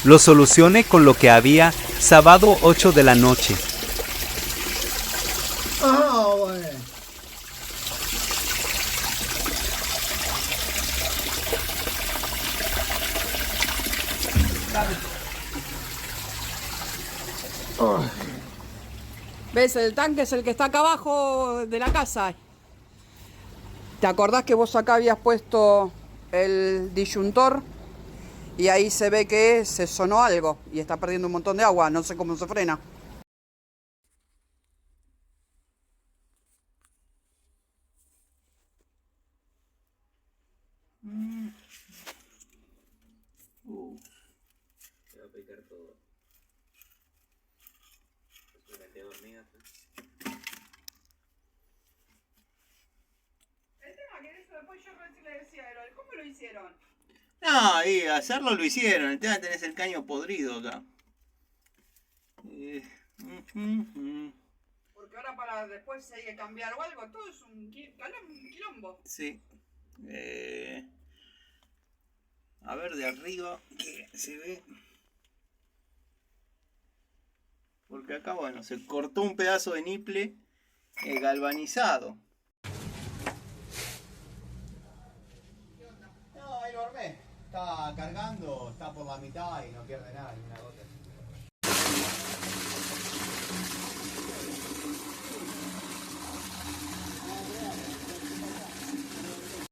Lo solucioné con lo que había, sábado 8 de la noche. Ah, bueno. ¿Ves? El tanque es el que está acá abajo de la casa. ¿Te acordás que vos acá habías puesto el disyuntor? Y ahí se ve que se sonó algo y está perdiendo un montón de agua. No sé cómo se frena. Se va a picar todo. Es una que dormida. El tema que eso después yo recién le decía, ¿cómo lo hicieron? No, ahí hacerlo lo hicieron. El tema tenés el caño podrido acá. Porque ahora para después si hay que cambiar o algo, todo es un quilombo. Sí. A ver de arriba que se ve. Porque acá, bueno, se cortó un pedazo de niple galvanizado. No, ahí lo armé. Está cargando, está por la mitad y no pierde nada, ni una gota.